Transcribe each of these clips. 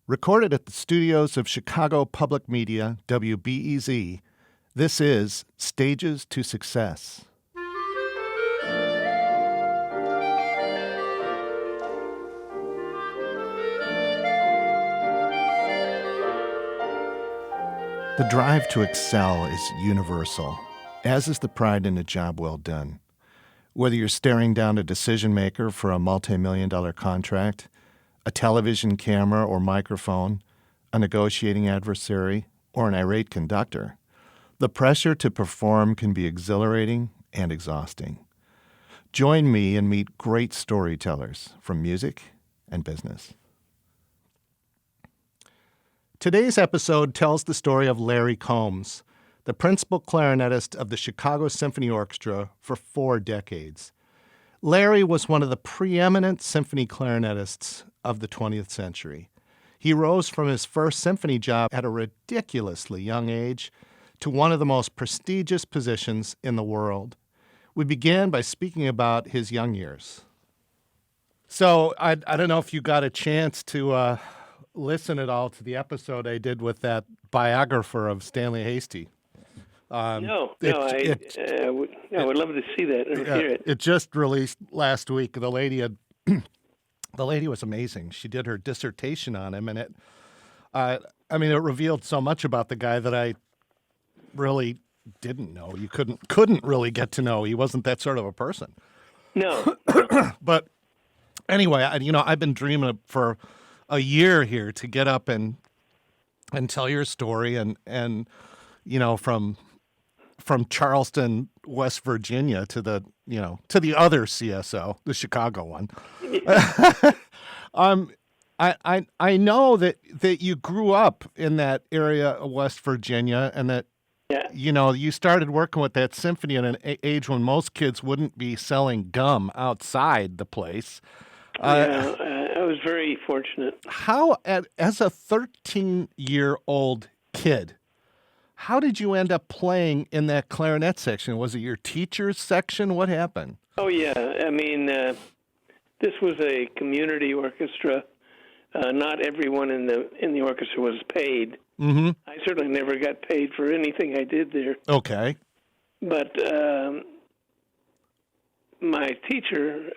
Recorded at the studios of Chicago Public Media, WBEZ, this is Stages to Success. The drive to excel is universal, as is the pride in a job well done. Whether you're staring down a decision maker for a multi-million-dollar contract, a television camera or microphone, a negotiating adversary, or an irate conductor, the pressure to perform can be exhilarating and exhausting. Join me and meet great storytellers from music and business. Today's episode tells the story of Larry Combs, the principal clarinetist of the Chicago Symphony Orchestra for 4 decades. Larry was one of the preeminent symphony clarinetists of the 20th century. He rose from his first symphony job at a ridiculously young age to one of the most prestigious positions in the world. We began by speaking about his young years. So I don't know if you got a chance to listen at all to the episode I did with that biographer of Stanley Hasty. I would love to see that or hear it. It just released last week. The lady was amazing. She did her dissertation on him, and it revealed so much about the guy that I really didn't know. You couldn't really get to know. He wasn't that sort of a person. No. But anyway, I've been dreaming for a year here to get up and tell your story, and from Charleston, West Virginia to the other CSO, the Chicago one. I know that you grew up in that area of West Virginia, and that you started working with that symphony at an age when most kids wouldn't be selling gum outside the place. I was very fortunate. How, as a 13-year-old kid, how did you end up playing in that clarinet section? Was it your teacher's section? What happened? Oh, yeah. This was a community orchestra. Not everyone in the orchestra was paid. Mm-hmm. I certainly never got paid for anything I did there. Okay. But my teacher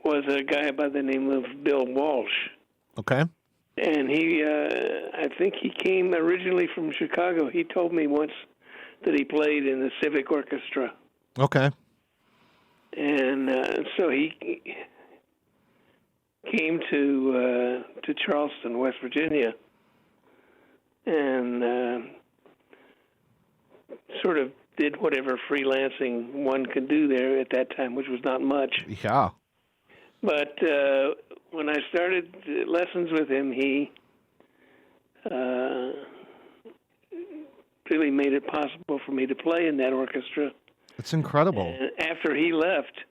was a guy by the name of Bill Walsh. Okay. And he, I think he came originally from Chicago. He told me once that he played in the Civic Orchestra. Okay. And so he came to Charleston, West Virginia, and sort of did whatever freelancing one could do there at that time, which was not much. Yeah. But when I started lessons with him, he really made it possible for me to play in that orchestra. It's incredible. And after he left,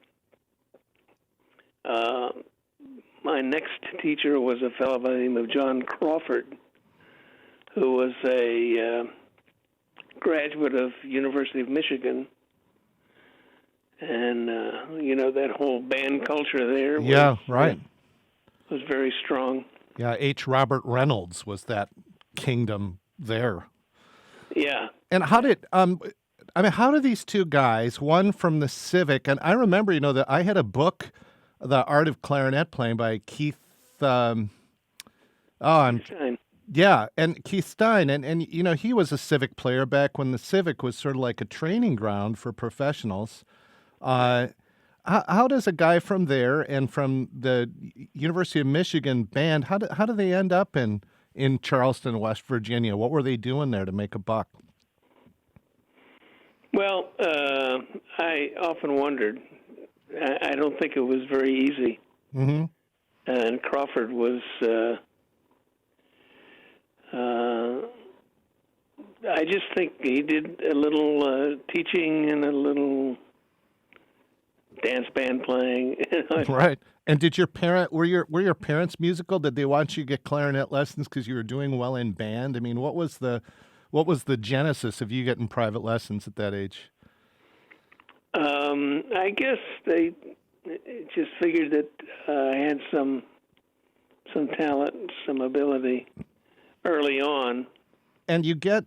my next teacher was a fellow by the name of John Crawford, who was a graduate of University of Michigan. And, that whole band culture there was very strong. Yeah, H. Robert Reynolds was that kingdom there. Yeah. And how did these two guys, one from the Civic, and I remember, that I had a book, The Art of Clarinet Playing by Keith, Stein. Yeah, and Keith Stein, and he was a Civic player back when the Civic was sort of like a training ground for professionals. How does a guy from there and from the University of Michigan band, how do they end up in Charleston, West Virginia? What were they doing there to make a buck? Well, I often wondered. I don't think it was very easy. Mm-hmm. And Crawford was, I just think he did a little teaching and a little dance band playing. Right. And were your parents musical? Did they want you to get clarinet lessons because you were doing well in band? I mean, what was the genesis of you getting private lessons at that age? I guess they just figured that I had some some talent, some ability early on. And you get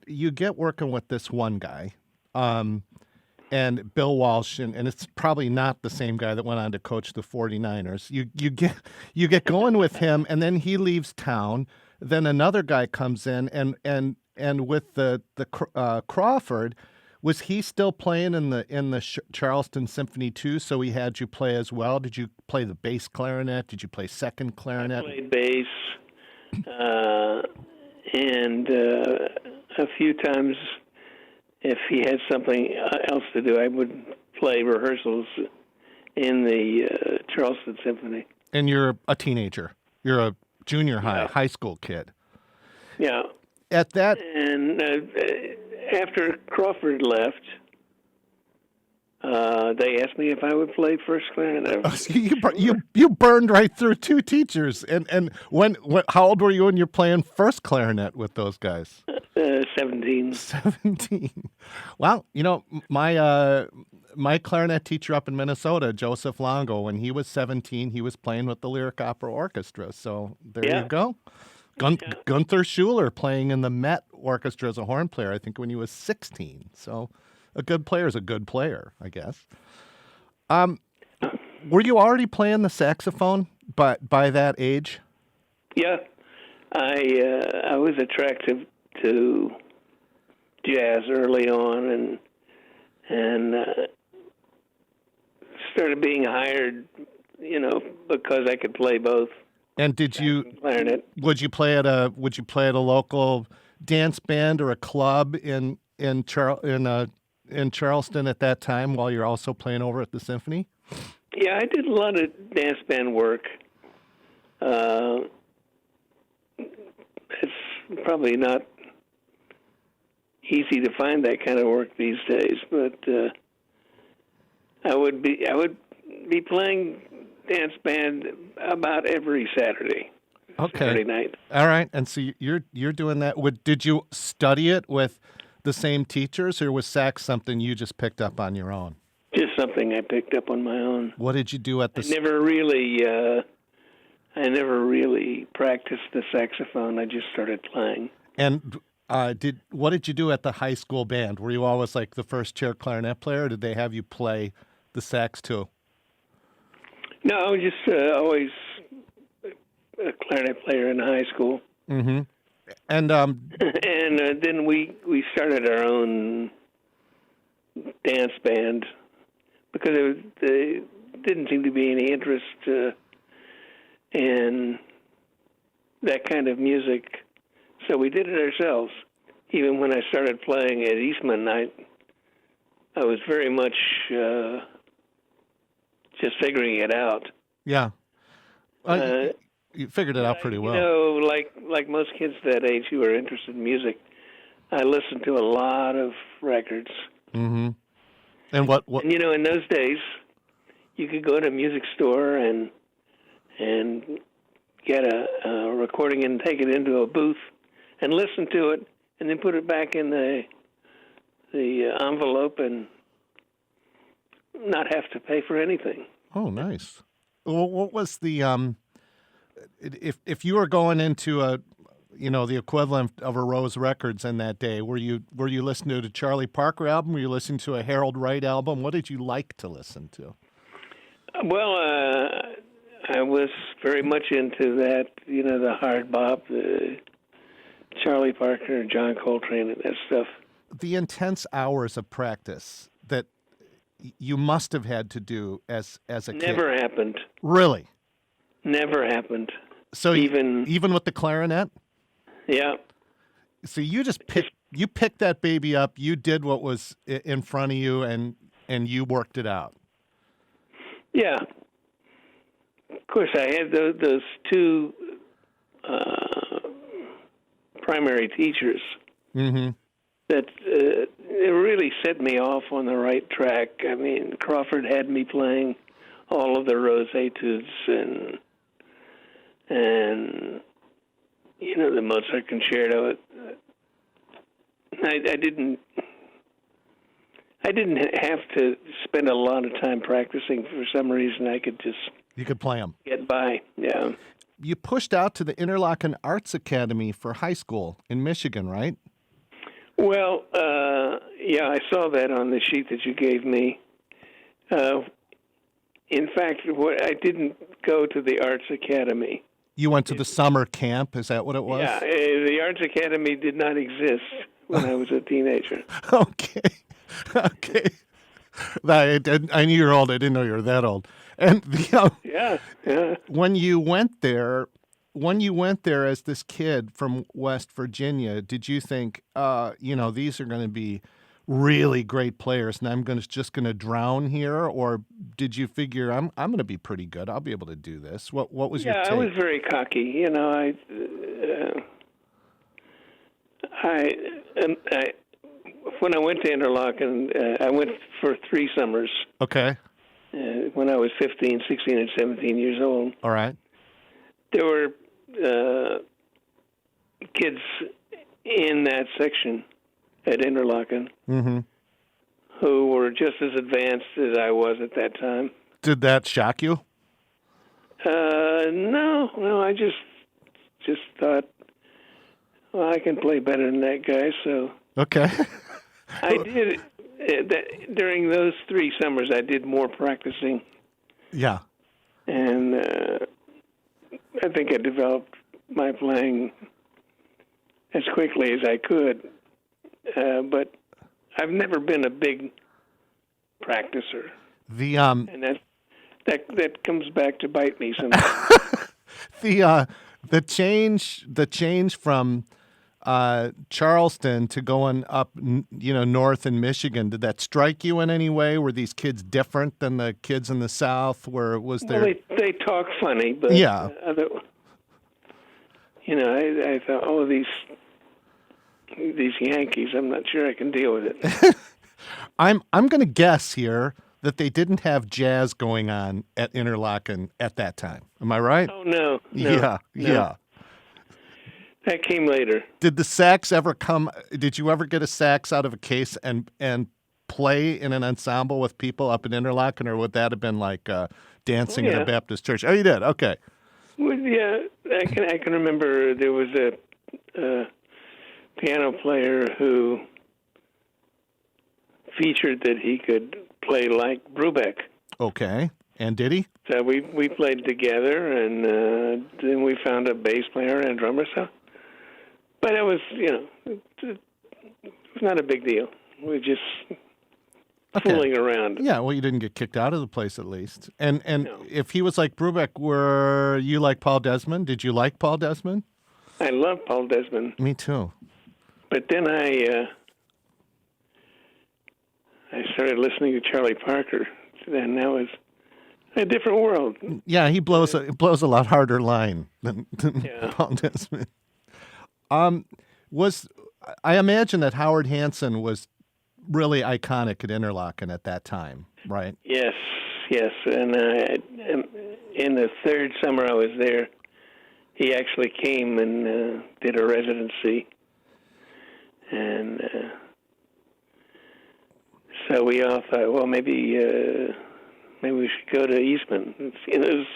working with this one guy, and Bill Walsh, and it's probably not the same guy that went on to coach the 49ers. You get going with him, and then he leaves town. Then another guy comes in, and with the Crawford, was he still playing in the Charleston Symphony too? So he had you play as well. Did you play the bass clarinet? Did you play second clarinet? I played bass, and a few times, if he had something else to do, I would play rehearsals in the Charleston Symphony. And you're a teenager. You're a junior high school kid. Yeah. At that, and after Crawford left, they asked me if I would play first clarinet. So you burned right through two teachers. And when how old were you when you're playing first clarinet with those guys? 17. 17. Well, my clarinet teacher up in Minnesota, Joseph Longo, when he was 17, he was playing with the Lyric Opera Orchestra. So there you go. Gunther Schuller playing in the Met Orchestra as a horn player, I think, when he was 16. So a good player is a good player, I guess. Were you already playing the saxophone by that age? Yeah. I was attracted to jazz early on and started being hired, because I could play both. And clarinet. Would you play at a local dance band or a club in Charleston at that time while you're also playing over at the symphony? Yeah, I did a lot of dance band work. It's probably not easy to find that kind of work these days, but I would be playing dance band about every Saturday. Okay. Saturday night. All right. And so you're doing that. Did you study it with the same teachers, or was sax something you just picked up on your own? Just something I picked up on my own. What did you do at the? I never really practiced the saxophone. I just started playing. And what did you do at the high school band? Were you always like the first chair clarinet player, or did they have you play the sax too? No, I was just always a clarinet player in high school. Mm-hmm. And then we started our own dance band because there didn't seem to be any interest in that kind of music, so we did it ourselves. Even when I started playing at Eastman, I was very much just figuring it out. Yeah. You figured it out pretty well. Like most kids that age who are interested in music, I listened to a lot of records. Mm-hmm. And what? And, in those days, you could go to a music store and get a recording and take it into a booth and listen to it, and then put it back in the envelope and not have to pay for anything. Oh, nice. Well, what was the if you were going into the equivalent of a Rose Records in that day, were you listening to a Charlie Parker album? Were you listening to a Harold Wright album? What did you like to listen to? Well, I was very much into that, the hard bop, the Charlie Parker, John Coltrane, and that stuff. The intense hours of practice that you must have had to do as a kid. Never happened. Really? Never happened. So even with the clarinet? Yeah. So you just picked that baby up, you did what was in front of you, and you worked it out. Yeah. Of course, I had those two primary teachers mm-hmm. that it really set me off on the right track. I mean, Crawford had me playing all of the Rose Etudes and the Mozart Concerto. I didn't have to spend a lot of time practicing. For some reason, I could just you could play them. Get by. Yeah. you pushed out to the Interlochen Arts Academy for high school in Michigan, right? Well, yeah, I saw that on the sheet that you gave me. In fact, I didn't go to the Arts Academy. You went to the summer camp. Is that what it was? Yeah, the Arts Academy did not exist when I was a teenager. Okay. Okay. I knew you were old. I didn't know you were that old. And Yeah. when you went there as this kid from West Virginia, did you think, these are going to be really great players, and I'm just going to drown here, or did you figure I'm going to be pretty good? I'll be able to do this. What was your take? Yeah, I was very cocky. When I went to Interlochen, I went for 3 summers. Okay. When I was 15, 16, and 17 years old. All right. There were kids in that section at Interlochen who were just as advanced as I was at that time. Did that shock you? No, I just thought, well, I can play better than that guy, so. Okay. I did, during those 3 summers, I did more practicing. Yeah. And I think I developed my playing as quickly as I could. But I've never been a big practicer. And that comes back to bite me sometimes. The change from Charleston to going up, north in Michigan, did that strike you in any way? Were these kids different than the kids in the South? Well, they talk funny, but yeah. I thought, oh, these Yankees, I'm not sure I can deal with it. I'm going to guess here that they didn't have jazz going on at Interlochen at that time. Am I right? Oh, no. Yeah. That came later. Did the sax ever come? Did you ever get a sax out of a case and play in an ensemble with people up in Interlochen, or would that have been like dancing in a Baptist church? Oh, you did? Okay. Well, yeah, I can remember there was a piano player who featured that he could play like Brubeck. Okay. And did he? So we played together, and then we found a bass player and a drummer. But it was, it was not a big deal. We were just fooling around. Yeah, well, you didn't get kicked out of the place at least. And No. if he was like Brubeck, were you like Paul Desmond? Did you like Paul Desmond? I love Paul Desmond. Me too. But then I started listening to Charlie Parker, and that was a different world. Yeah, he blows a lot harder line than Paul Desmond. I imagine that Howard Hanson was really iconic at Interlochen at that time, right? Yes. And in the 3rd summer I was there, he actually came and did a residency. And so we all thought, well, maybe we should go to Eastman and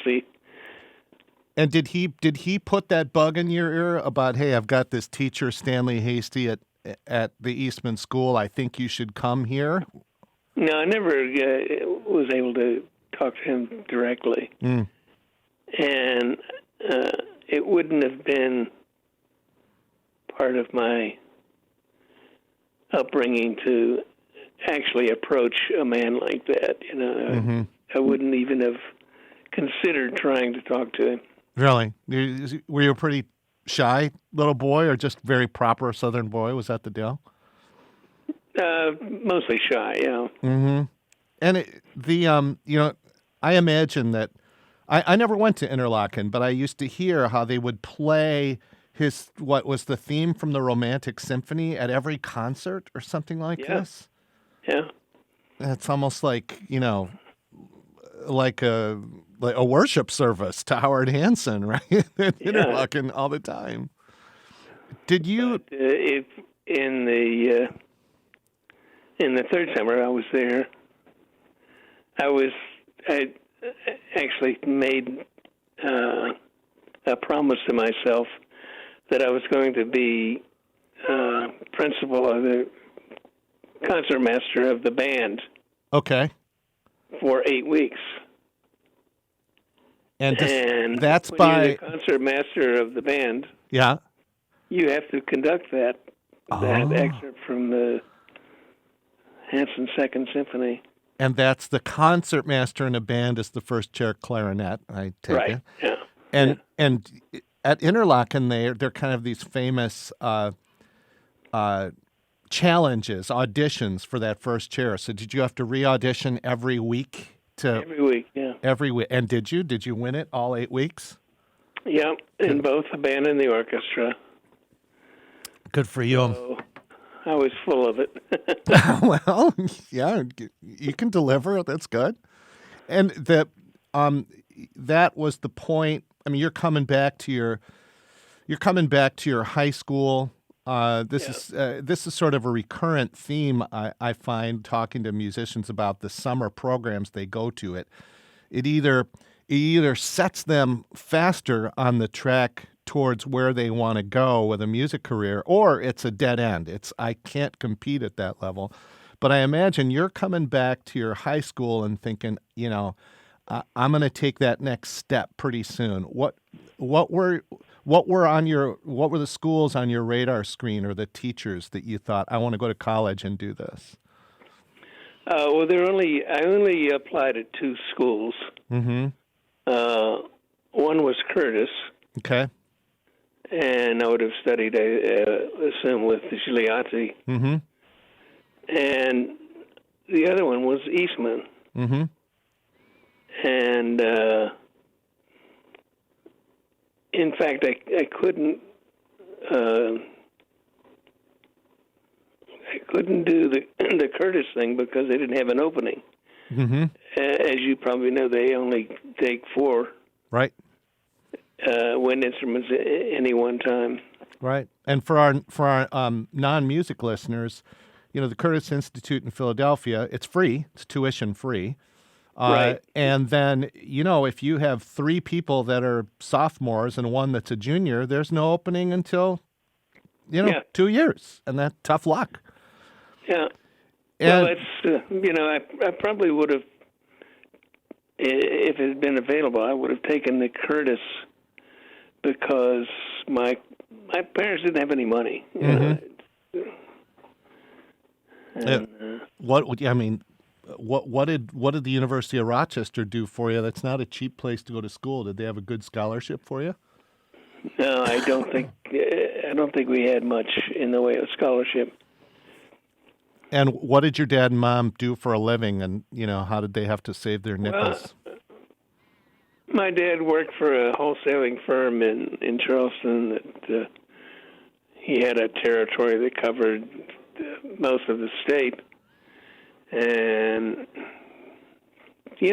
see. And did he put that bug in your ear about, hey, I've got this teacher, Stanley Hasty, at the Eastman School. I think you should come here? No, I never was able to talk to him directly. And it wouldn't have been part of my upbringing to actually approach a man like that. I wouldn't even have considered trying to talk to him. Really? Were you a pretty shy little boy, or just very proper Southern boy? Was that the deal? Mostly shy, yeah. Mm-hmm. And I imagine that I never went to Interlochen, but I used to hear how they would play what was the theme from the Romantic Symphony at every concert or something like this. Yeah. It's almost like, like a worship service to Howard Hanson, right? Interlochen all the time. Did you? But, in the 3rd summer I was there, I actually made a a promise to myself that I was going to be principal of the concertmaster of the band Okay. for 8 weeks. And that's when by... you're the concertmaster of the band, Yeah. you have to conduct that excerpt from the Hanson Second Symphony. And that's the concertmaster in a band is the first chair clarinet, I take Right. it. Yeah. And at Interlochen, they're kind of these famous challenges, auditions for that first chair. So did you have to re-audition every week? Every week, yeah. Every week. And did you? Did you win it all 8 weeks? Yeah, in both the band and the orchestra. Good for you. So I was full of it. Well, yeah, you can deliver. That's good. And that was the point. I mean, you're coming back to your high school. This is sort of a recurrent theme I find talking to musicians about the summer programs they go to. It either sets them faster on the track towards where they want to go with a music career, or it's a dead end. I can't compete at that level. But I imagine you're coming back to your high school and thinking, I'm going to take that next step pretty soon. What were the schools on your radar screen or the teachers that you thought, I want to go to college and do this? Well, I only applied at 2 schools. Mm-hmm. One was Curtis. Okay. And I would have studied, I assume, with Gigliotti. Mm-hmm. And the other one was Eastman. Mm-hmm. And in fact, I couldn't do the Curtis thing because they didn't have an opening. Mm-hmm. As you probably know, they only take 4 right wind instruments at any one time. Right. And for our non-music listeners, the Curtis Institute in Philadelphia, it's free. It's tuition free. Right. And then, if you have 3 people that are sophomores and one that's a junior, there's no opening until, 2 years. And that's tough luck. Yeah. And, well, it's, I probably would have, if it had been available, I would have taken the Curtis because my parents didn't have any money. Mm-hmm. And, what did the University of Rochester do for you? That's not a cheap place to go to school. Did they have a good scholarship for you? No, I don't think we had much in the way of scholarship. And what did your dad and mom do for a living? And how did they have to save their nickels? Well, my dad worked for a wholesaling firm in Charleston. That he had a territory that covered most of the state. And, he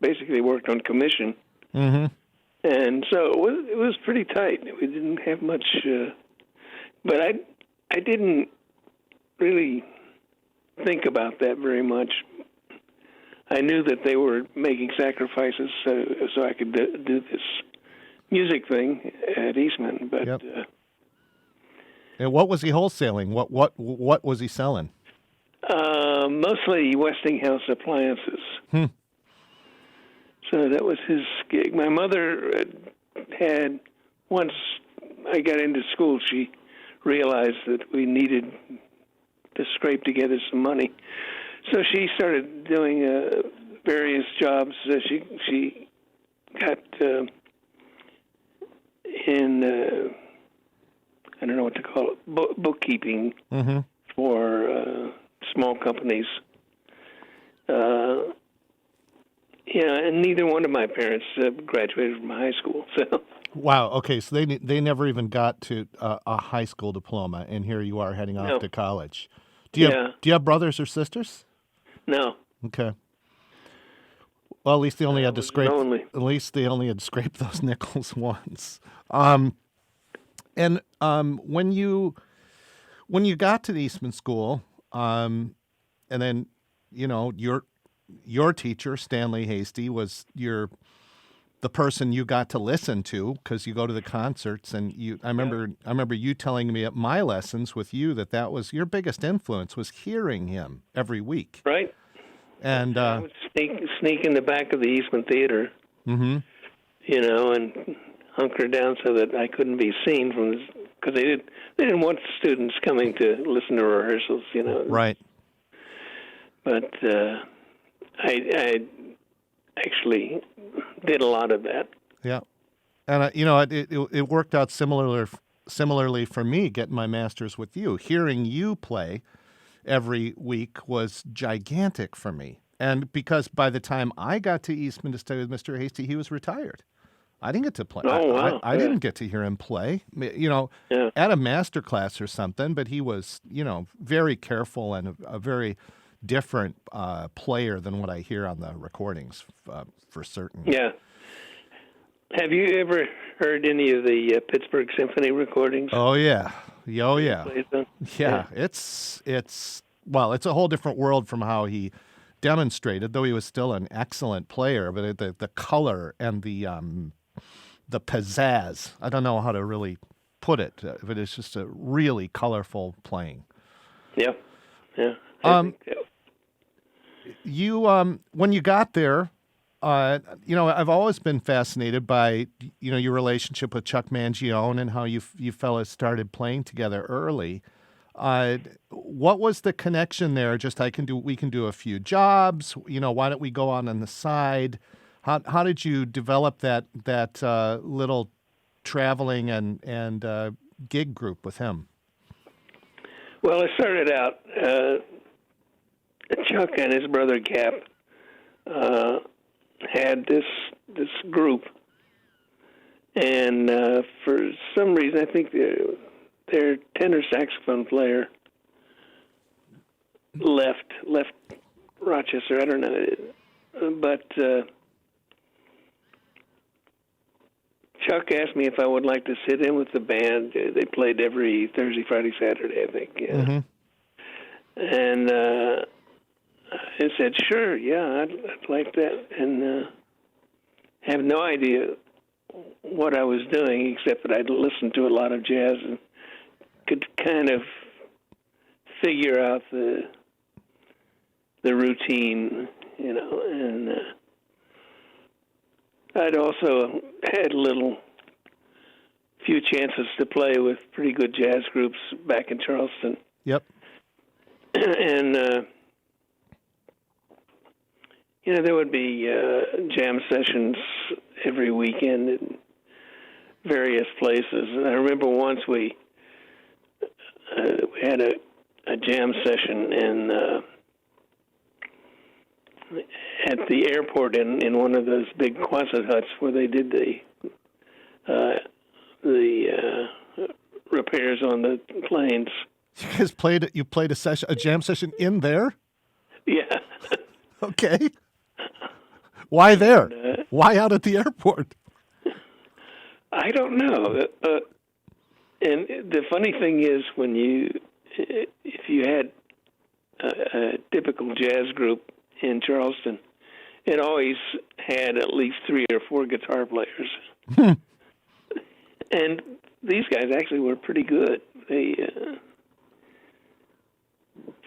basically worked on commission. Mm-hmm. And so it was pretty tight. We didn't have much, but I didn't really think about that very much. I knew that they were making sacrifices so I could do this music thing at Eastman. But yep. And what was he wholesaling? What was he selling? Mostly Westinghouse appliances. So that was his gig. My mother had, once I got into school, she realized that we needed to scrape together some money. So she started doing various jobs. She got in, I don't know what to call it, bookkeeping mm-hmm. for small companies. And neither one of my parents graduated from high school. So. Wow. Okay. So they never even got to a high school diploma, and here you are heading off to college. Do you have brothers or sisters? No. Okay. Well, at least they only had to scrape. Lonely. At least they only had to scrape those nickels once. And when you got to the Eastman School, and then your teacher, Stanley Hasty, was your the person you got to listen to because you go to the concerts, and I remember you telling me at my lessons with you that was your biggest influence was hearing him every week. Right. And I would sneak in the back of the Eastman Theater, mm-hmm. And hunker down so that I couldn't be seen because they didn't want students coming to listen to rehearsals, Right. But I actually did a lot of that. Yeah, and it worked out similarly for me getting my master's with you. Hearing you play every week was gigantic for me, and because by the time I got to Eastman to study with Mr. Hasty, he was retired. I didn't get to play. Oh, wow. I didn't get to hear him play, at a master class or something, but he was, very careful and a very different player than what I hear on the recordings, for certain. Yeah. Have you ever heard any of the Pittsburgh Symphony recordings? Oh, yeah. Oh, yeah. Yeah. It's a whole different world from how he demonstrated, though he was still an excellent player, but the color and the pizzazz, I don't know how to really put it, but it's just a really colorful playing. Yeah. Yeah. You, when you got there, I've always been fascinated by, your relationship with Chuck Mangione and how you fellas started playing together early. What was the connection there? Just we can do a few jobs. Why don't we go on the side? How did you develop that little traveling and gig group with him? Well, it started out. Chuck and his brother Cap had this group, and for some reason, I think their tenor saxophone player left Rochester. I don't know, but Chuck asked me if I would like to sit in with the band. They played every Thursday, Friday, Saturday, I think. Yeah. Mm-hmm. And I said, sure, yeah, I'd like that. And have no idea what I was doing, except that I'd listened to a lot of jazz and could kind of figure out the routine, and I'd also had few chances to play with pretty good jazz groups back in Charleston. Yep. And, there would be jam sessions every weekend in various places. And I remember once we had a jam session at the airport in one of those big Quonset huts where they did the repairs on the planes. You guys played a jam session in there? Yeah. Okay. Why there? Why out at the airport? I don't know. And the funny thing is, if you had a typical jazz group in Charleston, it always had at least 3 or 4 guitar players. And these guys actually were pretty good. They,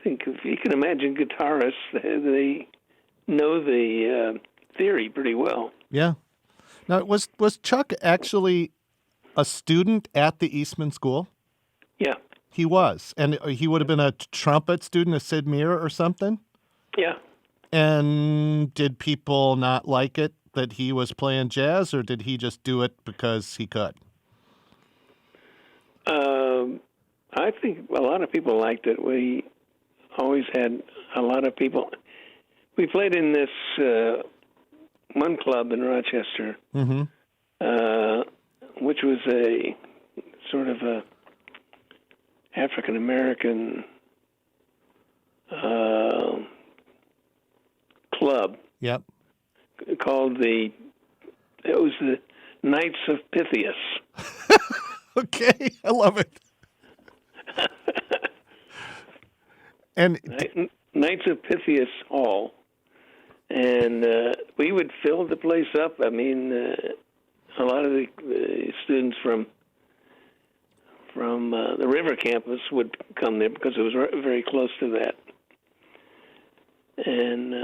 think if you can imagine guitarists, they know the theory pretty well. Yeah. Now, was Chuck actually a student at the Eastman School? Yeah. He was. And he would have been a trumpet student, a Sid Meir or something? Yeah. And did people not like it that he was playing jazz, or did he just do it because he could? I think a lot of people liked it. We always had a lot of people. We played in this one club in Rochester, mm-hmm. Which was a sort of a African American club. Yep. Called it was the Knights of Pythias. Okay, I love it. And Knights of Pythias Hall, And we would fill the place up. I mean, a lot of the students from the river campus would come there because it was very close to that. And,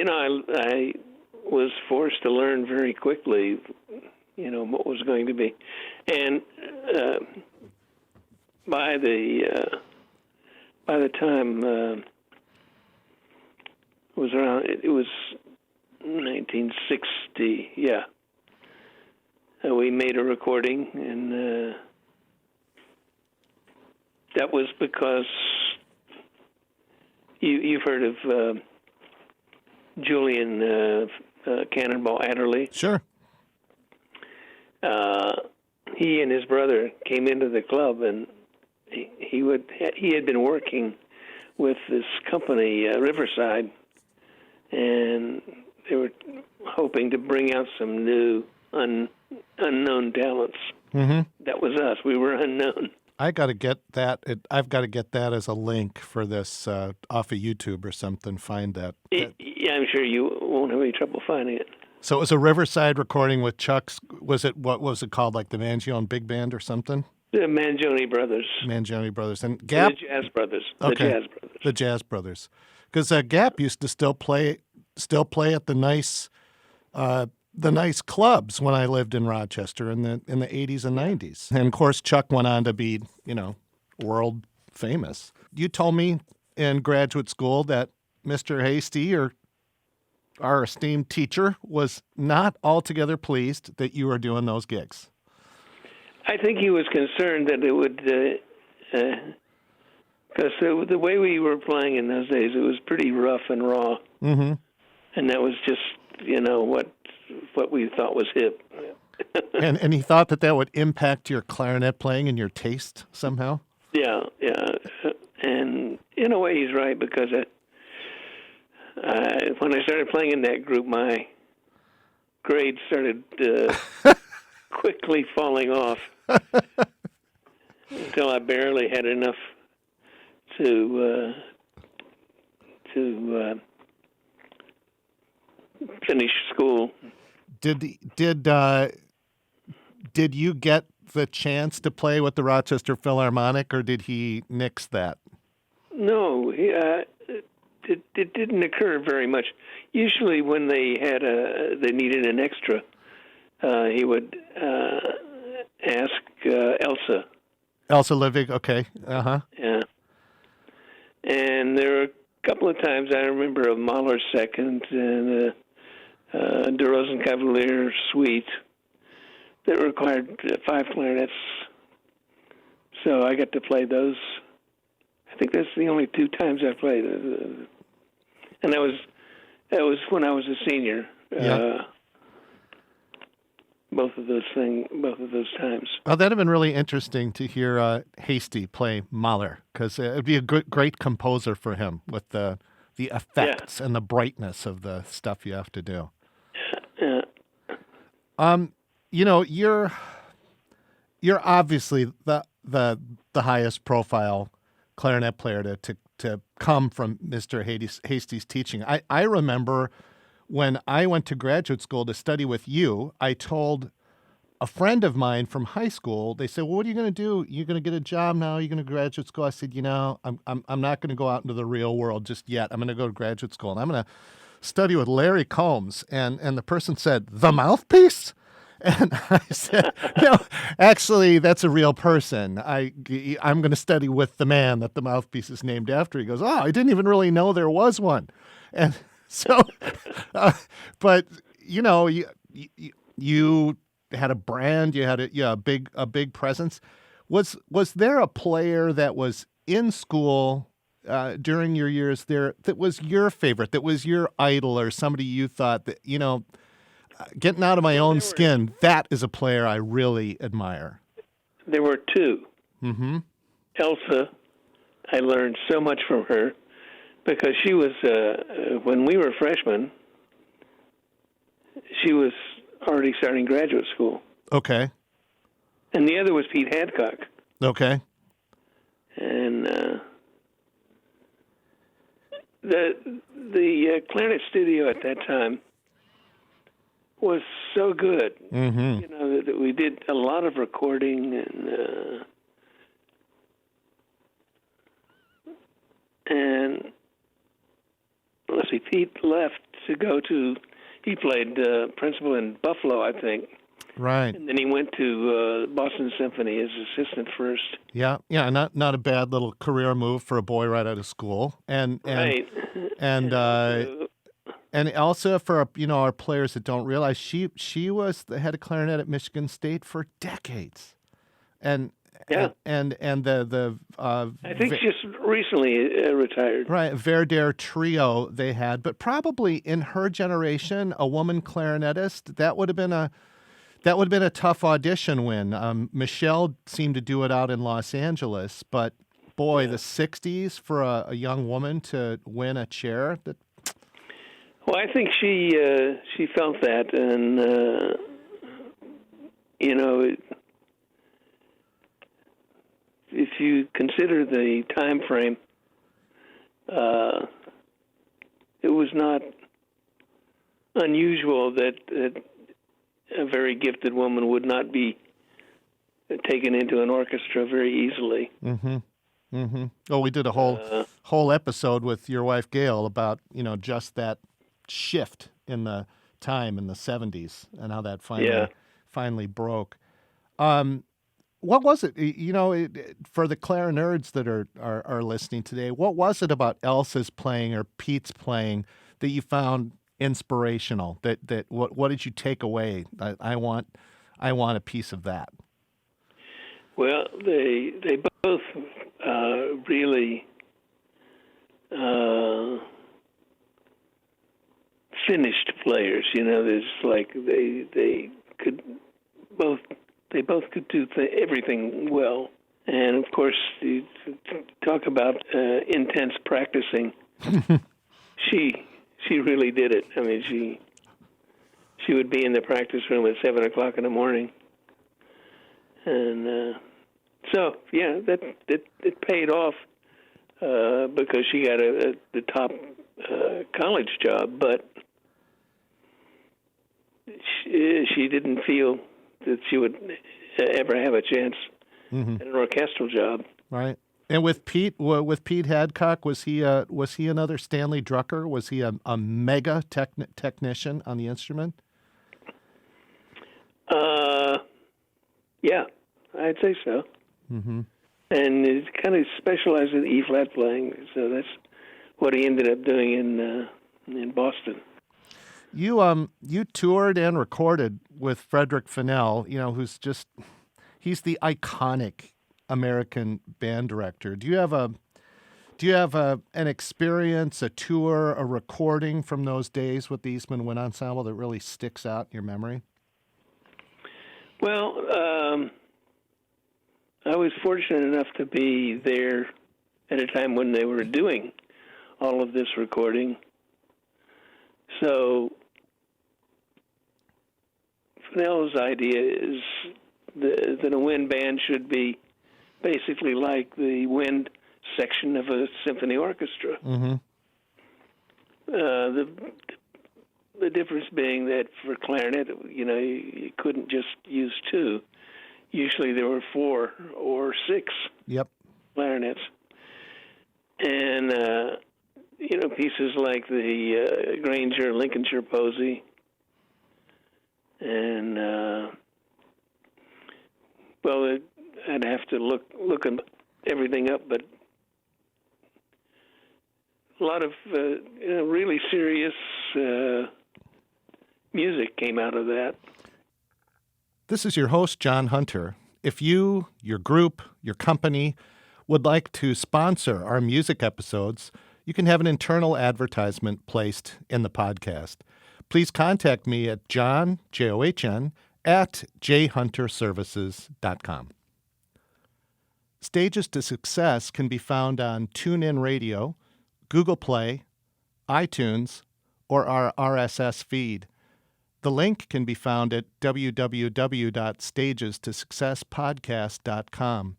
I was forced to learn very quickly, what was going to be. And by the time it was 1960, yeah. We made a recording, and that was because you've heard of Julian Cannonball Adderley. Sure. He and his brother came into the club, and he had been working with this company, Riverside, and they were hoping to bring out some new unknown talents. Mm-hmm. That was us. We were unknown. I've got to get that as a link for this off of YouTube or something. Find that. Yeah, I'm sure you won't have any trouble finding it. So it was a Riverside recording with Chuck's. What was it called? Like the Mangione Big Band or something? The Mangione Brothers. Mangione Brothers and Gap. The Jazz Brothers. Okay. The Jazz Brothers. Because Gap used to still play at the nice clubs when I lived in Rochester in the 80s and 90s. And of course, Chuck went on to be, world famous. You told me in graduate school that Mr. Hasty, or our esteemed teacher, was not altogether pleased that you were doing those gigs. I think he was concerned that it would, because the way we were playing in those days, it was pretty rough and raw. Mm-hmm. And that was just, what we thought was hip. and he thought that would impact your clarinet playing and your taste somehow? Yeah. And in a way, he's right, because when I started playing in that group, my grades started quickly falling off until I barely had enough to finish school. Did you get the chance to play with the Rochester Philharmonic, or did he nix that? No, it didn't occur very much. Usually, when they needed an extra, he would ask Elsa. Elsa Livig, okay, Yeah, and there were a couple of times I remember a Mahler second and De Rosenkavalier suite that required 5 clarinets. So I got to play those. I think that's the only 2 times I played, and that was when I was a senior. Yeah. Both of those times. Oh, that'd have been really interesting to hear Hasty play Mahler, because it'd be a great composer for him with the effects and the brightness of the stuff you have to do. Yeah. You're obviously the highest profile clarinet player to come from Mr. Hasty's teaching. I remember when I went to graduate school to study with you, I told a friend of mine from high school, they said, well, what are you going to do? You're going to get a job now? You're going to graduate school? I said, I'm not going to go out into the real world just yet. I'm going to go to graduate school, and I'm going to study with Larry Combs. And the person said, the mouthpiece? And I said, no, actually, that's a real person. I'm going to study with the man that the mouthpiece is named after. He goes, I didn't even really know there was one. And so, but you had a brand, you had a big presence. Was there a player that was in school during your years there that was your favorite, that was your idol, or somebody you thought that, getting out of my own skin, that is a player I really admire? There were 2. Mm-hmm. Elsa, I learned so much from her, because she was, when we were freshmen, she was already starting graduate school. Okay. And the other was Pete Hadcock. Okay. And the clarinet studio at that time was so good. Mm-hmm. You know, that we did a lot of recording, and let's see, Pete left to go to. He played principal in Buffalo, I think. Right. And then he went to Boston Symphony as assistant first. Yeah, not a bad little career move for a boy right out of school, and Right. and also for our players that don't realize she was the head of clarinet at Michigan State for decades, and Yeah. and the I think just recently retired. right Verder trio they had, but probably in her generation, a woman clarinetist that would have been a tough audition win. Michelle seemed to do it out in Los Angeles, but boy, the '60s for a young woman to win a chair. Well, I think she felt that, and if you consider the time frame, it was not unusual that a very gifted woman would not be taken into an orchestra very easily. Mm-hmm. Mm-hmm. Oh, we did a whole episode with your wife Gail about just that shift in the time in the '70s and how that finally broke. What was it? For the clarinerds that are listening today, what was it about Elsa's playing or Pete's playing that you found inspirational? That what did you take away? I want a piece of that. Well, they both really finished players. There's like they both could do everything well. And of course, you talk about intense practicing. She really did it. I mean, she would be in the practice room at 7:00 in the morning, and so yeah, it paid off because she got the top college job, but she didn't feel that she would ever have a chance at an orchestral job. Right. And with Pete Hadcock, was he another Stanley Drucker? Was he a mega technician on the instrument? Yeah, I'd say so. Mm-hmm. And he kind of specialized in E-flat playing, so that's what he ended up doing in Boston. You toured and recorded with Frederick Fennell, he's the iconic American band director. Do you have an experience, a tour, a recording from those days with the Eastman Wind Ensemble that really sticks out in your memory? Well, I was fortunate enough to be there at a time when they were doing all of this recording. So Fennell's idea is that a wind band should be basically like the wind section of a symphony orchestra. Mm-hmm. The difference being that for clarinet, you couldn't just use two. Usually there were 4 or 6 clarinets. And, pieces like the Granger, Lincolnshire Posey, and, I'd have to look everything up, but a lot of really serious music came out of that. This is your host, John Hunter. If you, your group, your company would like to sponsor our music episodes, you can have an internal advertisement placed in the podcast. Please contact me at John, John, at jhunterservices.com. Stages to Success can be found on TuneIn Radio, Google Play, iTunes, or our RSS feed. The link can be found at www.stagestosuccesspodcast.com.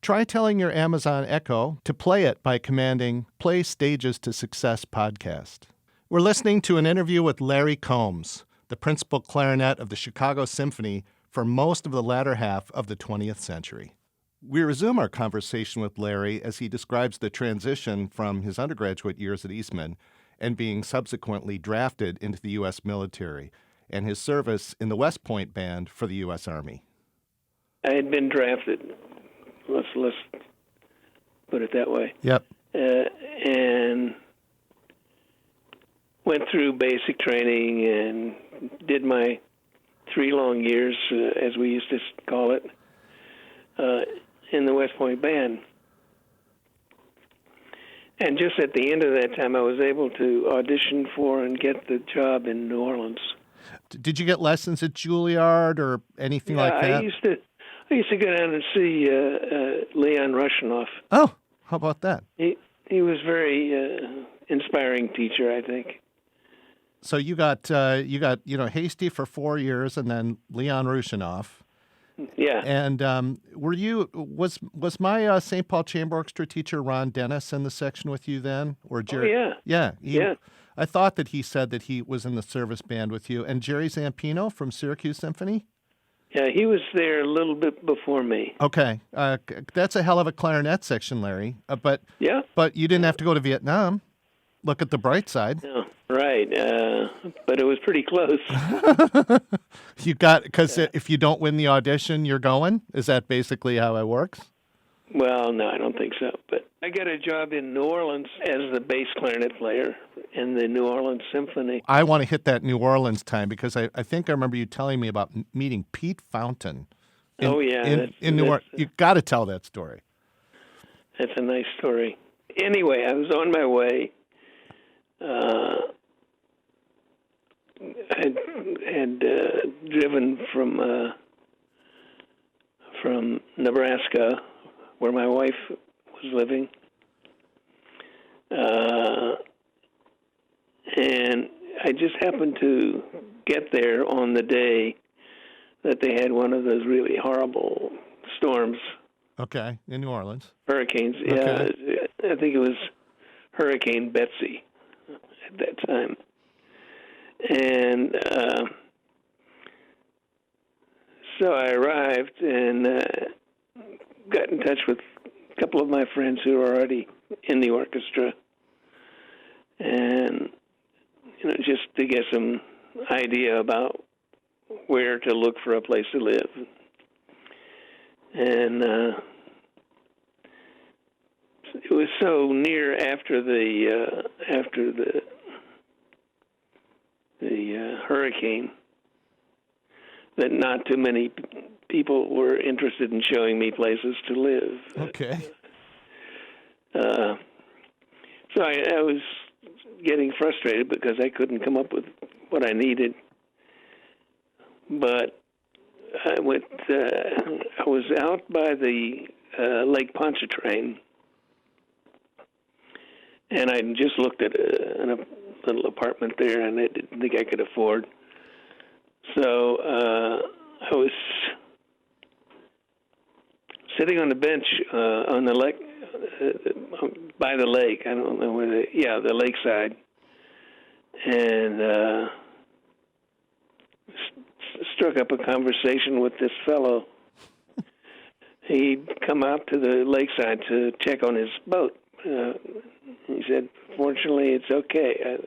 Try telling your Amazon Echo to play it by commanding Play Stages to Success podcast. We're listening to an interview with Larry Combs, the principal clarinet of the Chicago Symphony for most of the latter half of the 20th century. We resume our conversation with Larry as he describes the transition from his undergraduate years at Eastman and being subsequently drafted into the U.S. military and his service in the West Point Band for the U.S. Army. I had been drafted. Let's put it that way. Yep. And went through basic training and did my 3 long years, as we used to call it, in the West Point Band. And just at the end of that time, I was able to audition for and get the job in New Orleans. Did you get lessons at Juilliard or anything like that? I used to go down and see Leon Rushinoff. Oh, how about that? He was very inspiring teacher, I think. So you got Hasty for 4 years, and then Leon Rushinoff. Yeah. And was my St. Paul Chamber Orchestra teacher Ron Dennis in the section with you then, or Jerry? Oh, yeah. Yeah. I thought that he said that he was in the service band with you, and Jerry Zampino from Syracuse Symphony. Yeah, he was there a little bit before me. Okay, that's a hell of a clarinet section, Larry. But you didn't have to go to Vietnam. Look at the bright side. No, right. But it was pretty close. Because if you don't win the audition, you're going? Is that basically how it works? Well, no, I don't think so. But I got a job in New Orleans as the bass clarinet player in the New Orleans Symphony. I want to hit that New Orleans time because I think I remember you telling me about meeting Pete Fountain. In New Orleans. You got to tell that story. That's a nice story. Anyway, I was on my way. I had driven from Nebraska, where my wife was living, and I just happened to get there on the day that they had one of those really horrible storms. Okay, in New Orleans. Hurricanes, yeah. Okay. I think it was Hurricane Betsy at that time. And so I arrived and got in touch with a couple of my friends who were already in the orchestra, and just to get some idea about where to look for a place to live. And it was so near after the hurricane that not too many people were interested in showing me places to live. Okay. So I was getting frustrated because I couldn't come up with what I needed. But I was out by the Lake Pontchartrain, and I just looked at a little apartment there, and I didn't think I could afford. So I was sitting on the bench on the lake, by the lake. I don't know where the lakeside, and struck up a conversation with this fellow. He'd come out to the lakeside to check on his boat. He said, "Fortunately, it's okay.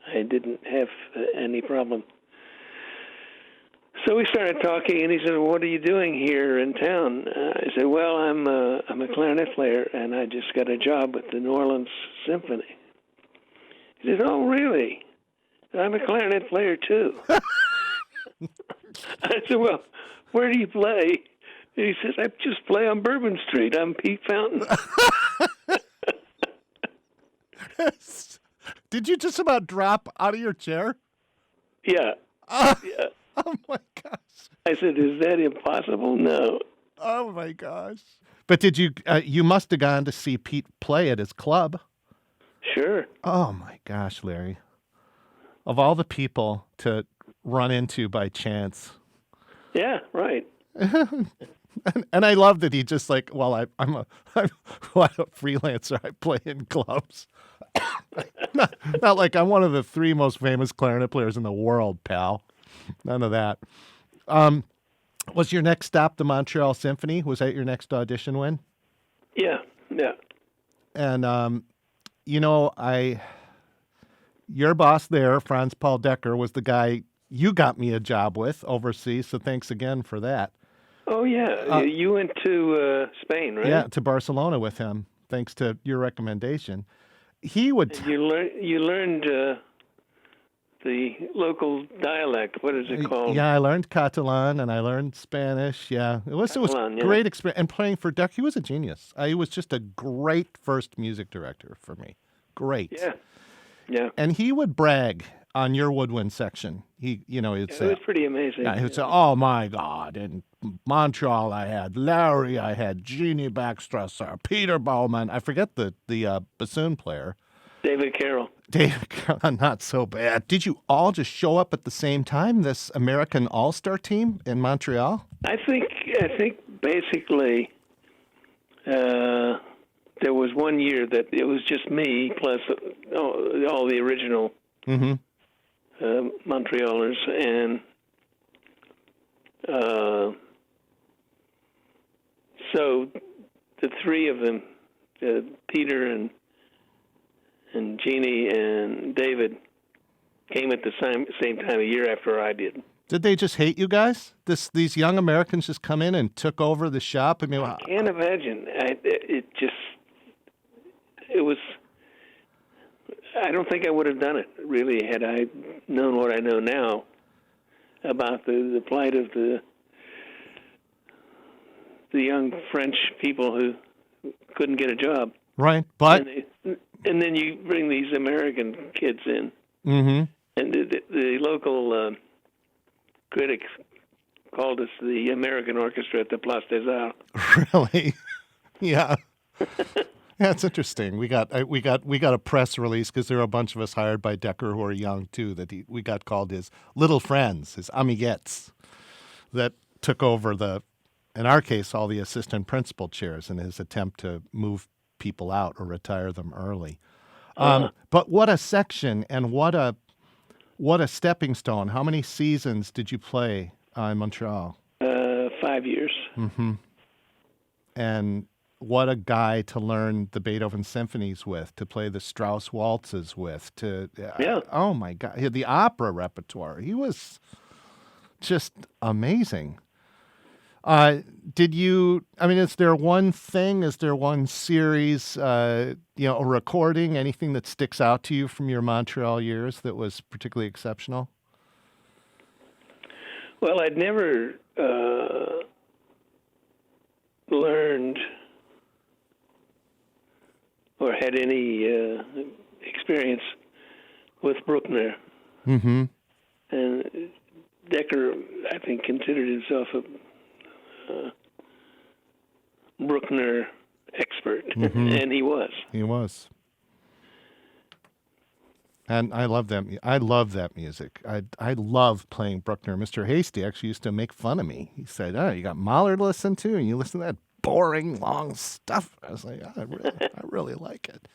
I didn't have any problem." So we started talking, and he said, "What are you doing here in town?" I said, "Well, I'm a clarinet player, and I just got a job with the New Orleans Symphony." He said, "Oh, really? I'm a clarinet player too." I said, "Well, where do you play?" And he says, "I just play on Bourbon Street. I'm Pete Fountain." Did you just about drop out of your chair? Yeah. Yeah. Oh, my gosh. I said, "Is that impossible?" No. Oh, my gosh. But did you must have gone to see Pete play at his club. Sure. Oh, my gosh, Larry. Of all the people to run into by chance. Yeah, right. And I love that he just like, well, I'm a freelancer. I play in clubs. Not like I'm one of the three most famous clarinet players in the world, pal. None of that. Was your next stop the Montreal Symphony? Was that your next audition win? Yeah, yeah. And your boss there, Franz Paul Decker, was the guy you got me a job with overseas. So thanks again for that. Oh yeah, you went to Spain, right? Yeah, to Barcelona with him, thanks to your recommendation. He would. You learned the local dialect. What is it called? Yeah, I learned Catalan and I learned Spanish. Yeah, it was great experience. And playing for Deck, he was a genius. He was just a great first music director for me. Great. Yeah, yeah. And he would brag on your woodwind section. He'd say, it was pretty amazing. Yeah, he would say, "Oh my God!" In Montreal, I had Larry, I had Jeannie Backstrasser, Peter Baumann. I forget the bassoon player. David Carroll. David Carroll, not so bad. Did you all just show up at the same time? This American All-Star team in Montreal? I think basically there was one year that it was just me plus all the original Montrealers, and so the three of them, Peter and Jeannie and David, came at the same time a year after I did. Did they just hate you guys? These young Americans just come in and took over the shop? I mean, I can't imagine. It was. I don't think I would have done it, really, had I known what I know now about the plight of the young French people who couldn't get a job. Right, but... And then you bring these American kids in. Mm-hmm. And the local critics called us the American Orchestra at the Place des Arts. Really? Yeah. Yeah, it's interesting. We got a press release because there were a bunch of us hired by Decker who are young too. We got called his little friends, his amiguettes, that took over in our case, all the assistant principal chairs in his attempt to move people out or retire them early. But what a section and what a stepping stone. How many seasons did you play in Montreal? 5 years. Mm-hmm. And what a guy to learn the Beethoven symphonies with, to play the Strauss waltzes with, oh my God, the opera repertoire. He was just amazing. Is there one series, a recording, anything that sticks out to you from your Montreal years that was particularly exceptional? Well, I'd never learned or had any experience with Bruckner. Mm-hmm. And Decker, I think, considered himself a Bruckner expert, and he was. He was. And I love that. I love that music. I love playing Bruckner. Mr. Hasty actually used to make fun of me. He said, "Oh, you got Mahler to listen to, and you listen to that boring, long stuff." I was like, I really like it.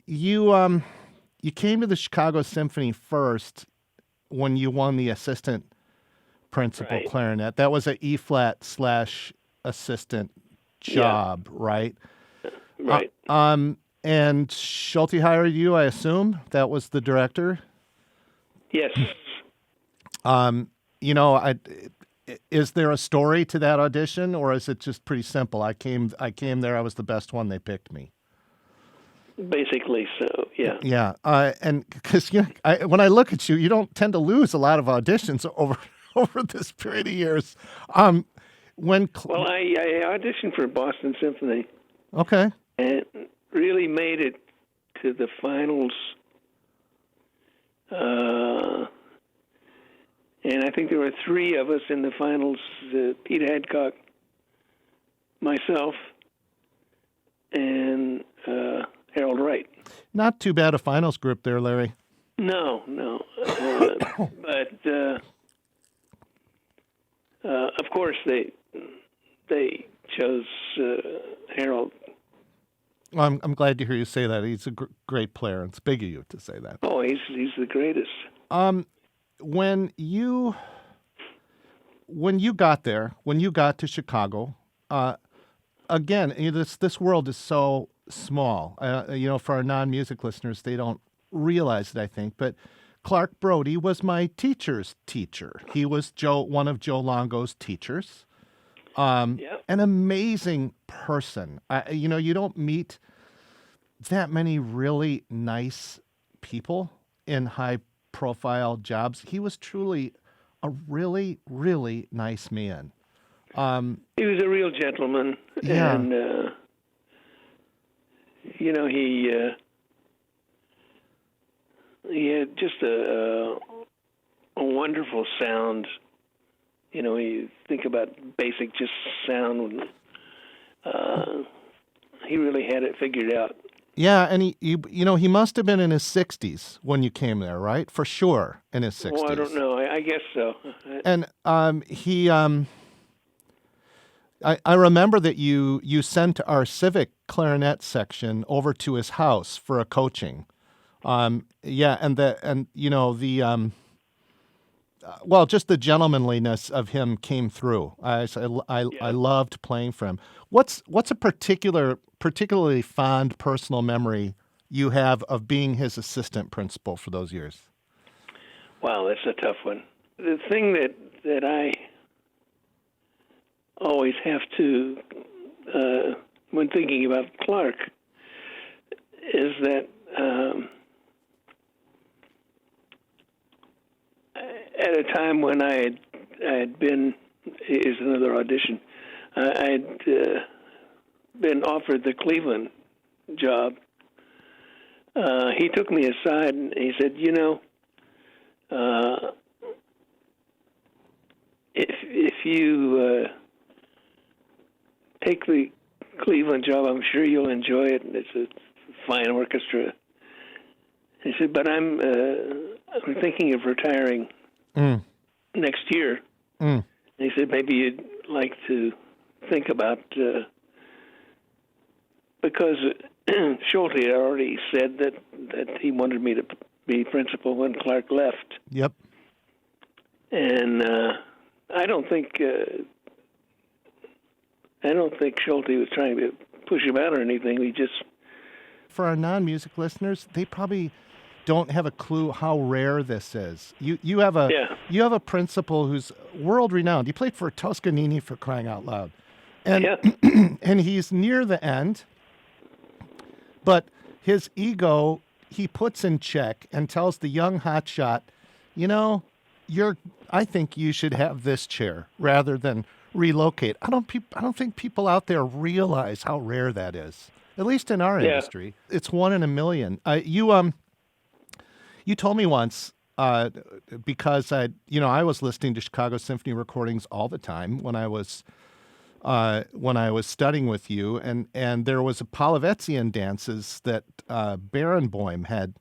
You came to the Chicago Symphony first when you won the assistant principal clarinet. That was an E-flat / assistant job, right? Right. And Schulte hired you, I assume? That was the director? Yes. Is there a story to that audition, or is it just pretty simple? I came there, I was the best one, they picked me. Basically so, yeah. Yeah, and because when I look at you, you don't tend to lose a lot of auditions over this period of years. I auditioned for Boston Symphony. Okay. And really made it to the finals. And I think there were 3 of us in the finals, Pete Hadcock, myself, and Harold Wright. Not too bad a finals group there, Larry. No. But Of course, they chose Harold. Well, I'm glad to hear you say that. He's a great player. It's big of you to say that. Oh, he's the greatest. When you got there, when you got to Chicago, again, this world is so small. For our non-music listeners, they don't realize it, I think. But Clark Brody was my teacher's teacher. He was one of Joe Longo's teachers. An amazing person. You don't meet that many really nice people in high-profile jobs. He was truly a really, really nice man. He was a real gentleman, and he had just a wonderful sound. You think about basic just sound. He really had it figured out. Yeah, and he must have been in his 60s when you came there, right? For sure, in his 60s. Well, I don't know. I guess so. And I remember that you sent our civic clarinet section over to his house for a coaching. Just the gentlemanliness of him came through. I loved playing for him. What's a particularly fond personal memory you have of being his assistant principal for those years? Wow, that's a tough one. The thing that I always have to, when thinking about Clark, is that at a time when I had been, is another audition, I had been offered the Cleveland job. He took me aside and he said, if you take the Cleveland job, I'm sure you'll enjoy it. And it's a fine orchestra. He said, but I'm thinking of retiring next year. And he said, maybe you'd like to think about, because Schulte had already said that he wanted me to be principal when Clark left. Yep. And I don't think Schulte was trying to push him out or anything. We just, for our non-music listeners, they probably don't have a clue how rare this is. You have a principal who's world renowned. He played for Toscanini, for crying out loud, and and he's near the end, but his ego he puts in check and tells the young hotshot, I think you should have this chair rather than relocate. I don't think people out there realize how rare that is. At least in our industry, it's 1 in a million. You told me once, because I was listening to Chicago Symphony recordings all the time when I was studying with you, and there was a Palavetzian dances that Barenboim had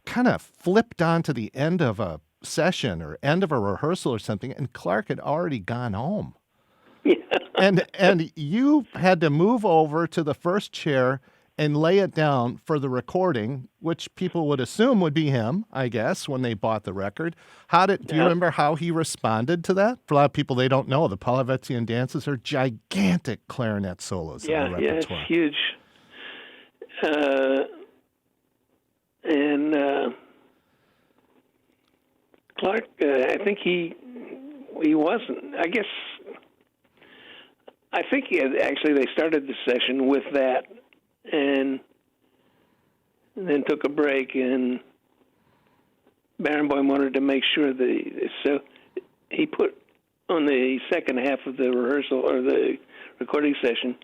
kind of flipped onto the end of a session or end of a rehearsal or something, and Clark had already gone home. Yeah. And you had to move over to the first chair and lay it down for the recording, which people would assume would be him, I guess, when they bought the record. Do you remember how he responded to that? For a lot of people, they don't know. The Palavetzian dances are gigantic clarinet solos in the repertoire. Yeah, it's huge. And Clark, I think he wasn't. I think they started the session with that, and then took a break, and Barenboim wanted to make sure so he put on the second half of the rehearsal or the recording session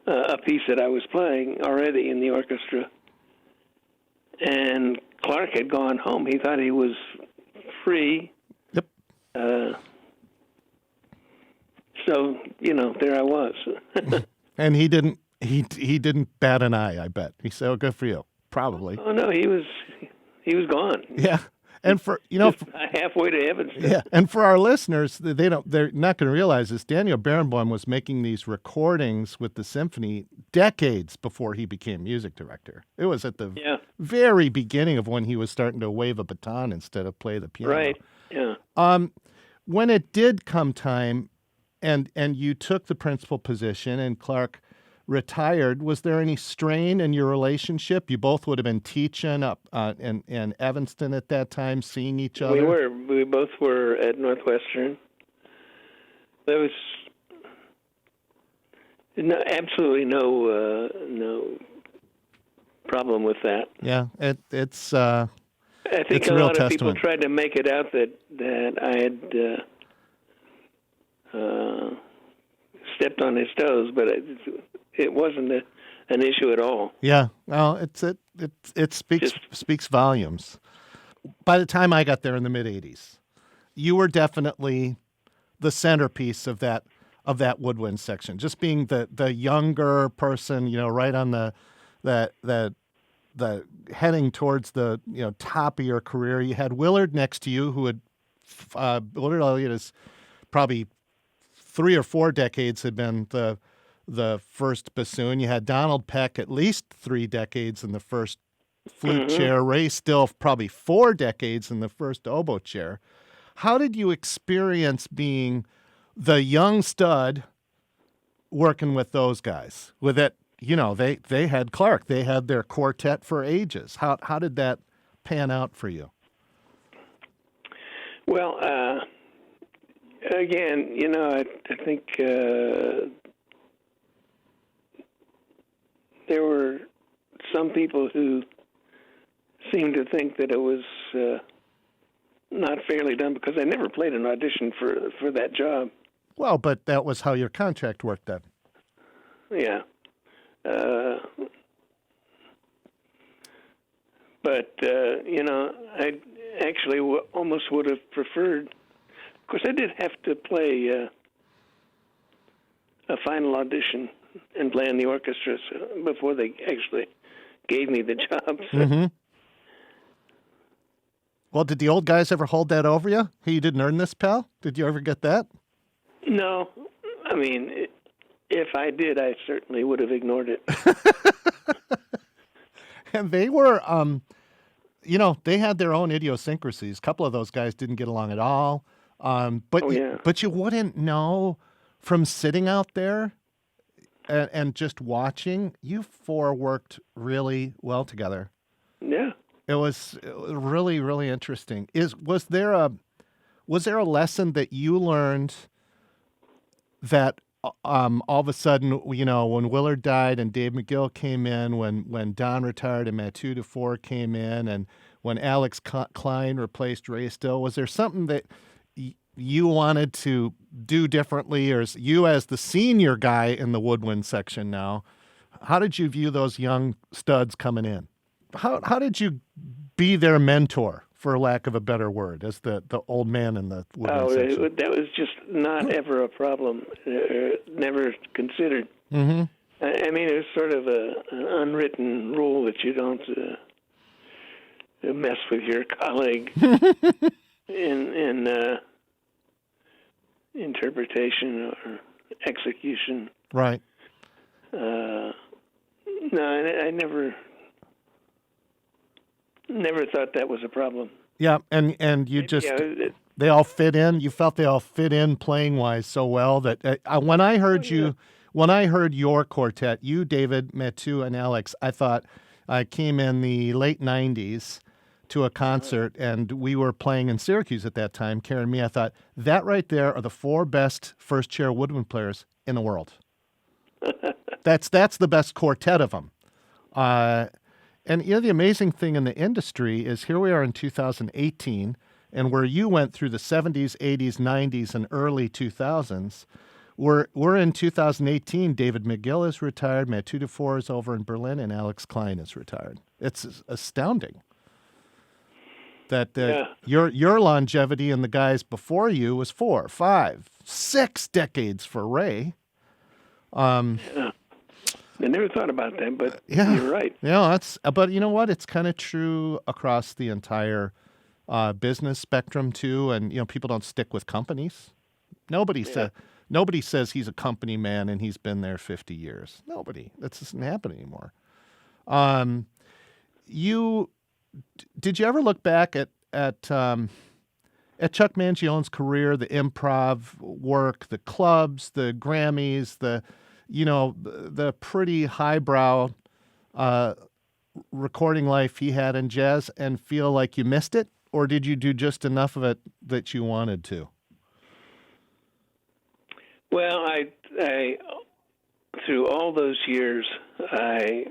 a piece that I was playing already in the orchestra, and Clark had gone home. He thought he was free. Yep. So, there I was. And he didn't bat an eye, I bet. He said, "Oh, good for you." Probably. Oh no, he was gone. Yeah. And for halfway to Evanston. yeah, and for our listeners, they're not going to realize this. Daniel Barenboim was making these recordings with the symphony decades before he became music director. It was at the very beginning of when he was starting to wave a baton instead of play the piano. Right. Yeah. When it did come time, and you took the principal position, and Clark retired, was there any strain in your relationship? You both would have been teaching up in Evanston at that time, seeing each other. We both were at Northwestern. There was absolutely no problem with that. Yeah, it's. I think it's a real lot of people testament. tried to make it out that I had stepped on his toes, but it wasn't an issue at all. Yeah, well, it speaks volumes. By the time I got there in the mid '80s, you were definitely the centerpiece of that woodwind section. Just being the younger person, right on the heading towards the top of your career. You had Willard next to you, who had Willard Elliott is probably 3 or 4 decades had been the first bassoon. You had Donald Peck at least 3 decades in the first flute chair. Ray Still probably 4 decades in the first oboe chair. How did you experience being the young stud working with those guys? With it, they had Clark. They had their quartet for ages. How did that pan out for you? Well, again, I think there were some people who seemed to think that it was not fairly done because I never played an audition for that job. Well, but that was how your contract worked then. Yeah. But, I actually almost would have preferred. Of course, I did have to play a final audition and play in the orchestra before they actually gave me the job. So. Mm-hmm. Well, did the old guys ever hold that over you? Hey, you didn't earn this, pal? Did you ever get that? No. I mean, if I did, I certainly would have ignored it. And they were, they had their own idiosyncrasies. A couple of those guys didn't get along at all. But you wouldn't know from sitting out there and just watching. You four worked really well together. Yeah. It was really, really interesting. Was there a lesson that you learned that all of a sudden, when Willard died and Dave McGill came in, when Don retired and Mathieu Dufour came in, and when Alex Klein replaced Ray Still, was there something that you wanted to do differently, or you as the senior guy in the woodwind section now, how did you view those young studs coming in? How did you be their mentor, for lack of a better word, as the old man in the woodwind section? That was just not ever a problem, never considered. Mm-hmm. I mean, it was sort of an unwritten rule that you don't mess with your colleague in interpretation or execution. Right. No, I never thought that was a problem. Yeah, and you just they all fit in. You felt they all fit in playing wise so well that when I heard your quartet, you, David, Mathieu, and Alex, I thought I came in the late '90s to a concert, and we were playing in Syracuse at that time. Karen and me, I thought that right there are the 4 best first chair woodwind players in the world. That's the best quartet of them. And the amazing thing in the industry is here we are in 2018, and where you went through the 70s, 80s, 90s, and early 2000s, we're in 2018. David McGill is retired, Mathieu Dufour is over in Berlin, and Alex Klein is retired. It's astounding that your longevity and the guys before you was 4, 5, 6 decades for Ray. I never thought about that, but you're right. Yeah, but you know what? It's kind of true across the entire business spectrum too, and people don't stick with companies. Nobody says he's a company man and he's been there 50 years. Nobody. That doesn't happen anymore. Did you ever look back at Chuck Mangione's career, the improv work, the clubs, the Grammys, the pretty highbrow recording life he had in jazz, and feel like you missed it? Or did you do just enough of it that you wanted to? Well, I through all those years, I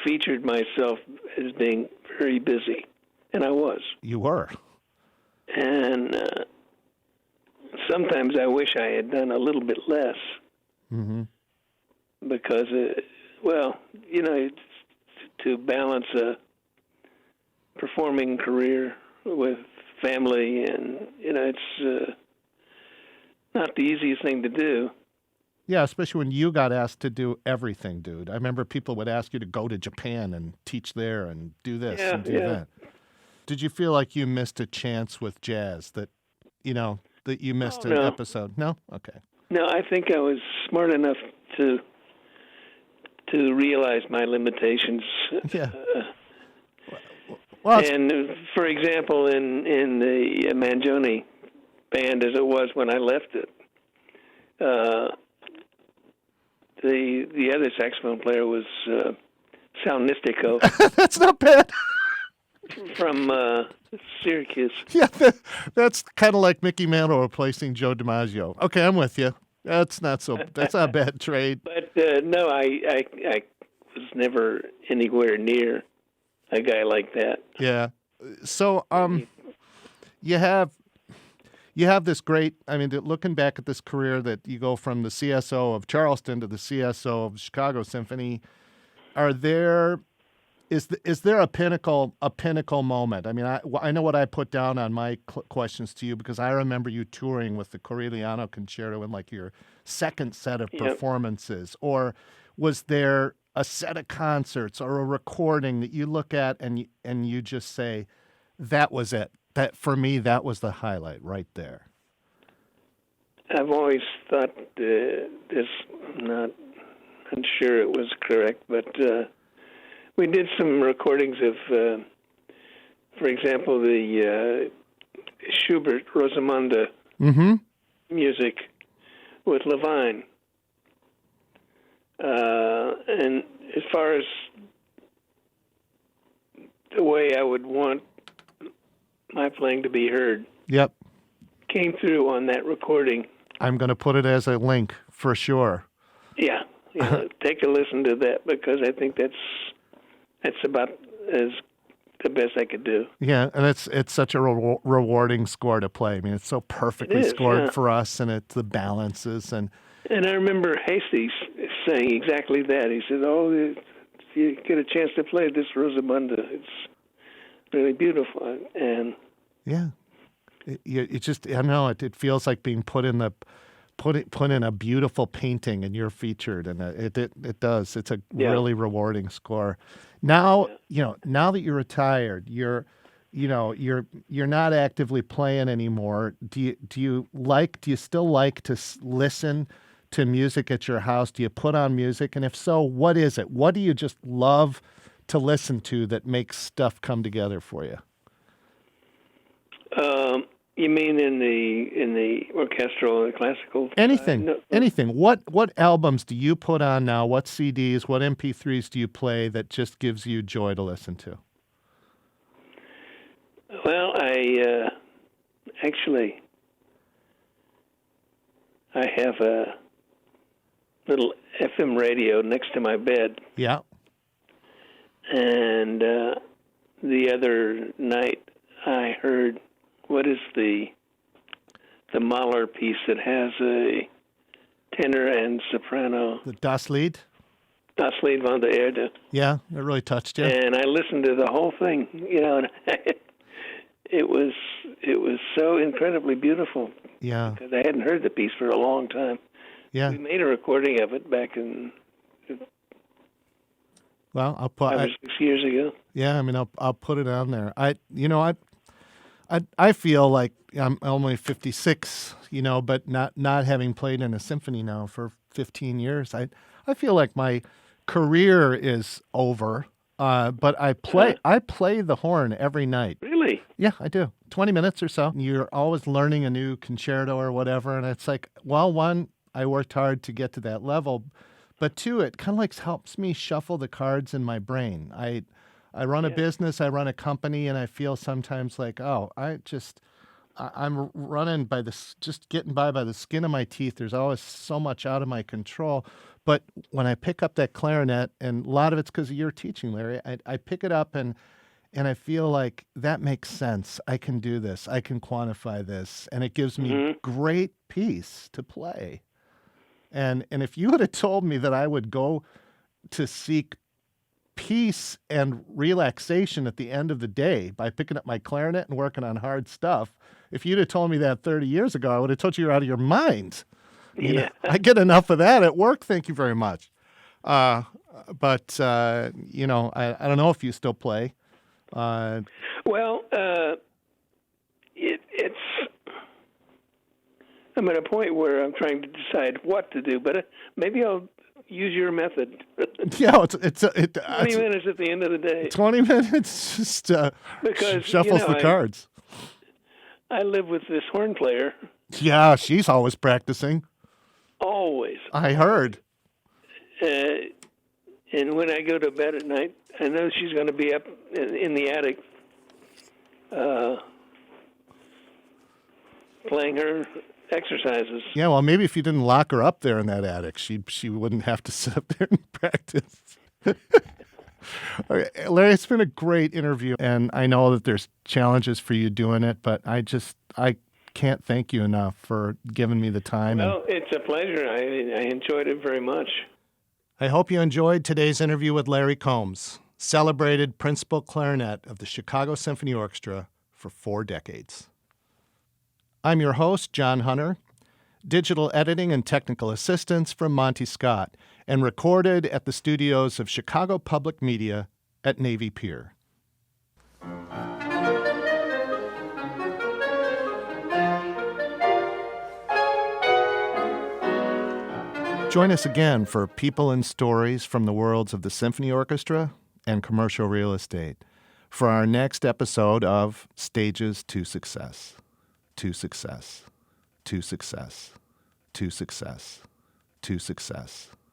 featured myself as being very busy, and I was. You were. And sometimes I wish I had done a little bit less. Mm-hmm. Because, to balance a performing career with family, and, it's not the easiest thing to do. Yeah, especially when you got asked to do everything, dude. I remember people would ask you to go to Japan and teach there and do this and do that. Did you feel like you missed a chance with jazz, that you missed an episode? No? Okay. No, I think I was smart enough to realize my limitations. Yeah. And for example, in the Mangione band, as it was when I left it, the other saxophone player was Sal Nistico. That's not bad. From Syracuse. Yeah, that's kind of like Mickey Mantle replacing Joe DiMaggio. Okay, I'm with you. That's not a bad trade. But no, I was never anywhere near a guy like that. Yeah. So you have this great, looking back at this career, that you go from the CSO of Charleston to the CSO of Chicago Symphony. Is there a pinnacle moment? I know what I put down on my questions to you, because I remember you touring with the Corigliano Concerto in like your second set of performances. Or was there a set of concerts or a recording that you look at and you just say, that was it? That, for me, that was the highlight right there. I've always thought this, not sure it was correct, but we did some recordings of, for example, the Schubert Rosamunde music with Levine. And as far as the way I would want my playing to be heard, came through on that recording. I'm going to put it as a link for sure. Yeah, take a listen to that, because I think that's about as the best I could do. Yeah, and it's such a rewarding score to play. It's so perfectly scored for us, and it's the balances and I remember Hasty saying exactly that. He said, if you get a chance to play this Rosamunde, it's really beautiful. And it just, I don't know, it feels like being put in a beautiful painting, and you're featured, and it does. It's a really rewarding score. Now, now that you're retired, you're not actively playing anymore. Do you still like to listen to music at your house? Do you put on music? And if so, what is it? What do you just love to listen to that makes stuff come together for you? You mean in the orchestral and classical? Anything, No. anything. What albums do you put on now? What CDs, what MP3s do you play that just gives you joy to listen to? Well, I have a little FM radio next to my bed. Yeah. And the other night I heard, what is the Mahler piece that has a tenor and soprano? The Das Lied? Das Lied von der Erde. Yeah, it really touched you. And I listened to the whole thing, and it was so incredibly beautiful. Yeah. Because I hadn't heard the piece for a long time. Yeah. We made a recording of it back in Well, 5 or 6 years ago. yeah, I mean, I'll put it on there. I feel like I'm only 56, but not having played in a symphony now for 15 years. I feel like my career is over. But I play the horn every night. Really? Yeah, I do. 20 minutes or so. You're always learning a new concerto or whatever, and it's like, well, one, I worked hard to get to that level, but two, it kind of like helps me shuffle the cards in my brain. I run a business, I run a company, and I feel sometimes like, oh, I'm running just getting by the skin of my teeth. There's always so much out of my control. But when I pick up that clarinet, and a lot of it's because of your teaching, Larry, I pick it up and I feel like that makes sense. I can do this. I can quantify this. And it gives me great peace to play. And if you would have told me that I would go to seek peace and relaxation at the end of the day by picking up my clarinet and working on hard stuff, if you'd have told me that 30 years ago, I would have told you you're out of your mind. I get enough of that at work. Thank you very much. But I don't know if you still play. Well, it's. I'm at a point where I'm trying to decide what to do, but maybe I'll use your method. Yeah, 20 minutes at the end of the day. 20 minutes, just because shuffles the cards. I live with this horn player. Yeah, she's always practicing. Always. I heard. And when I go to bed at night, I know she's going to be up in the attic playing her exercises. Yeah, well, maybe if you didn't lock her up there in that attic, she wouldn't have to sit up there and practice. Okay, Larry, it's been a great interview, and I know that there's challenges for you doing it, but I can't thank you enough for giving me the time. Well, it's a pleasure. I enjoyed it very much. I hope you enjoyed today's interview with Larry Combs, celebrated principal clarinet of the Chicago Symphony Orchestra for 4 decades. I'm your host, John Hunter. Digital editing and technical assistance from Monty Scott, and recorded at the studios of Chicago Public Media at Navy Pier. Join us again for people and stories from the worlds of the symphony orchestra and commercial real estate for our next episode of Stages to Success. To success. To success. To success. To success.